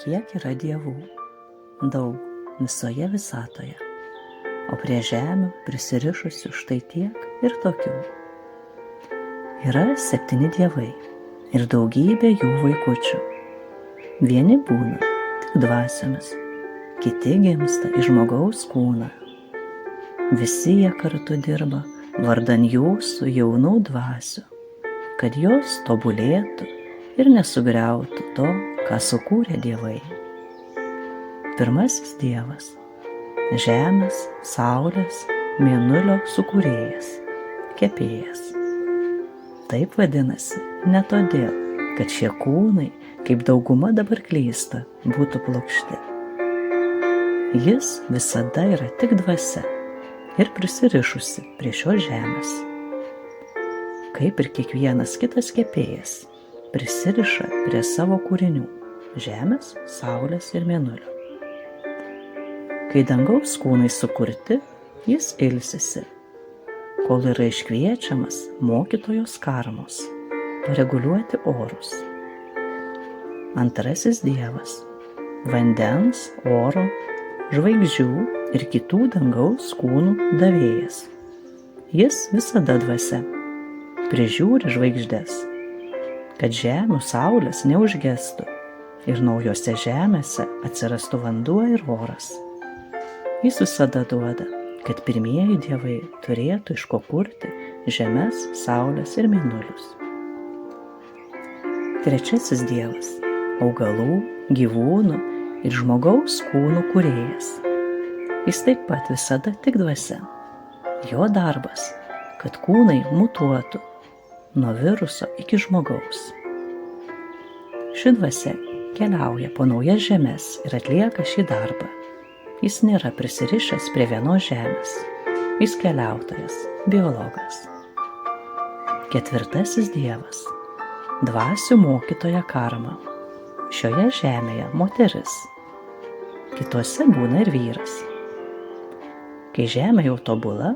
kiek yra dievų. Daug visoje visatoje. O prie žemių prisirišusių štai tiek ir tokių. Yra 7 dievai ir daugybė jų vaikučių. Vieni būna tik dvasiomis, kiti gimsta į žmogaus kūną. Visi jie kartu dirba vardan jūsų jaunų dvasių, kad jos tobulėtų ir nesugriautų to, ką sukūrė dievai. Pirmasis dievas – žemės, saulės, mėnulio sukūrėjas, kepėjas. Taip vadinasi ne todėl, kad šie kūnai, kaip dauguma dabar klysta, būtų plokšti. Jis visada yra tik dvasia ir prisirišusi prie šios žemės. Kaip ir kiekvienas kitas kepėjas, prisiriša prie savo kūrinių – žemės, saulės ir mėnulio. Kai dangaus kūnai sukurti, jis ilsisi, kol yra iškviečiamas mokytojos karmos pareguliuoti orus. Antrasis dievas – vandens, oro, žvaigždžių ir kitų dangaus kūnų davėjas. Jis visada dvasia, prižiūri žvaigždes, kad žemių saulės neužgestų ir naujose žemėse atsirastų vanduo ir oras. Jis visada duoda, kad pirmieji dievai turėtų iš ko kurti žemes, saulės ir mėnulius. Trečiasis dievas – augalų, gyvūnų ir žmogaus kūnų kūrėjas. Jis taip pat visada tik dvasia. Jo darbas, kad kūnai mutuotų nuo viruso iki žmogaus. Ši dvasia keliauja po naujas žemes ir atlieka šį darbą. Jis nėra prisirišęs prie vienos žemės. Jis keliautojas, biologas. Ketvirtasis dievas – dvasių mokytoja karma. Šioje žemėje moteris. Kitose būna ir vyras. Kai žemė jau tobula,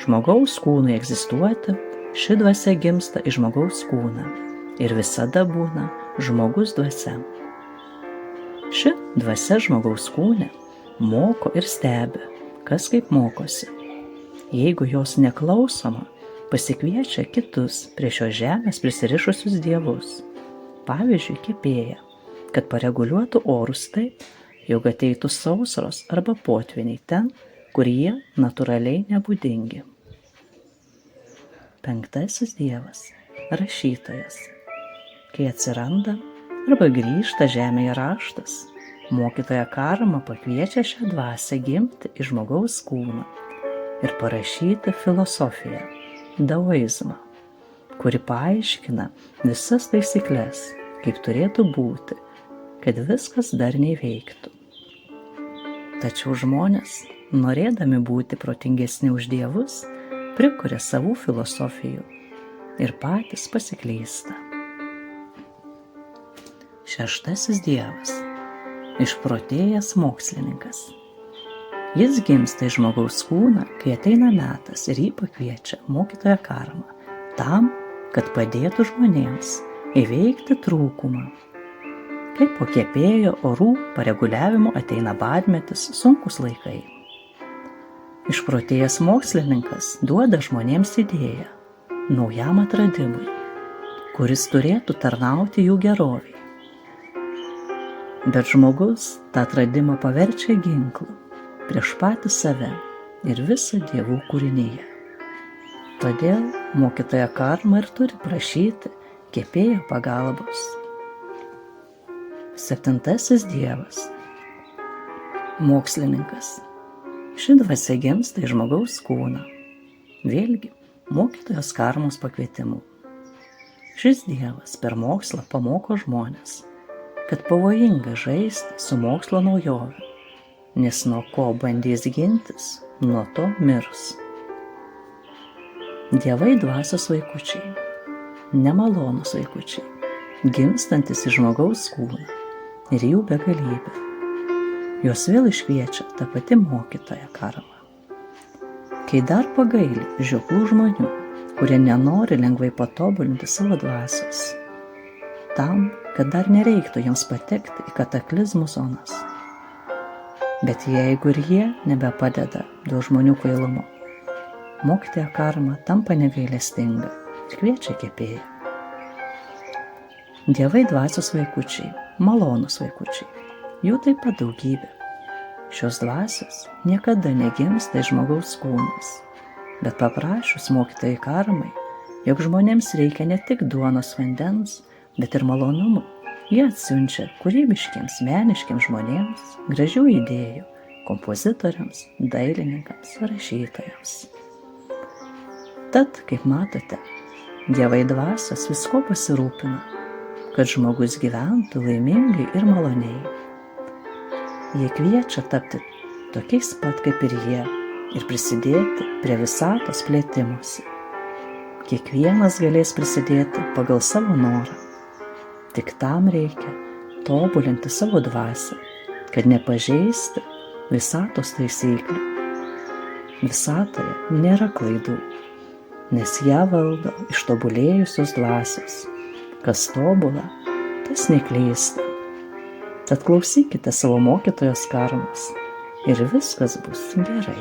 žmogaus kūnui egzistuoti, ši dvasia gimsta į žmogaus kūną ir visada būna žmogus dvasia. Ši dvasia žmogaus kūne moko ir stebi, kas kaip mokosi. Jeigu jos neklausoma, pasikviečia kitus prie šios žemės prisirišusius dievus, pavyzdžiui, kepėją, kad pareguliuotų orus taip, jog ateitų sausros arba potvyniai ten, kur jie natūraliai nebūdingi. Penktasis dievas – rašytojas. Kai atsiranda arba grįžta žemėje raštas, mokytoja karma pakviečia šią dvasią gimti į žmogaus kūną ir parašyti filosofiją, daoizmą, kuri paaiškina visas taisyklės, kaip turėtų būti, kad viskas darniai veiktų. Tačiau žmonės, norėdami būti protingesni už dievus, prikuria savų filosofijų ir patys pasiklysta. Šeštasis dievas – išprotėjęs mokslininkas. Jis gimsta į žmogaus kūną, kai ateina metas ir jį pakviečia mokytoja karma, tam, kad padėtų žmonėms įveikti trūkumą. Kaip po kepėjo orų pareguliavimo ateina badmetis, sunkus laikai. Išprotėjęs mokslininkas duoda žmonėms idėją naujam atradimui, kuris turėtų tarnauti jų gerovei. Bet žmogus tą atradimą paverčia ginklu prieš patį save ir visą dievų kūrinyje. Todėl mokytoja karma ir turi prašyti kepėjo pagalbos. Septintasis dievas – mokslininkas. Ši dvasia gimsta į žmogaus kūną. Vėlgi, mokytojos karmos pakvietimu. Šis dievas per mokslą pamoko žmones, kad pavojinga žaisti su mokslo naujove, nes nuo ko bandys gintis, nuo to mirs. Dievai dvasios vaikučiai, nemalonūs vaikučiai, gimstantis į žmogaus kūną ir jų begalybė. Juos vėl iškviečia ta pati mokytoja karma. Kai dar pagaili žioplų žmonių, kurie nenori lengvai patobulinti savo dvasios. tam, kad dar nereiktų jiems patekti į kataklizmų zonas. Bet jeigu ir jie nebepadeda dėl žmonių kvailumo, mokytoja karma tampa negailestinga ir kviečia kepėją. Dievai dvasios vaikučiai, malonūs vaikučiai, jų taip pat daugybė. Šios dvasios niekada negimsta iš žmogaus kūnas, bet paprašius mokytojai karmai, jog žmonėms reikia ne tik duonos vandens, bet ir malonumų, jie atsiunčia kūrybiškiems, meniškiems žmonėms gražių idėjų, kompozitoriams, dailininkams, rašytojams. Tad, kaip matote, dievai dvasios visko pasirūpina, kad žmogus gyventų laimingai ir maloniai. Jie kviečia tapti tokiais pat kaip ir jie ir prisidėti prie visatos plėtimosi. Kiekvienas galės prisidėti pagal savo norą. Tik tam reikia tobulinti savo dvasią, kad nepažeisti visatos taisyklių. Visatoje nėra klaidų, nes ją valdo ištobulėjusios dvasios. Kas tobula, tas neklysta. Tad klausykite savo mokytojos karmos ir viskas bus gerai.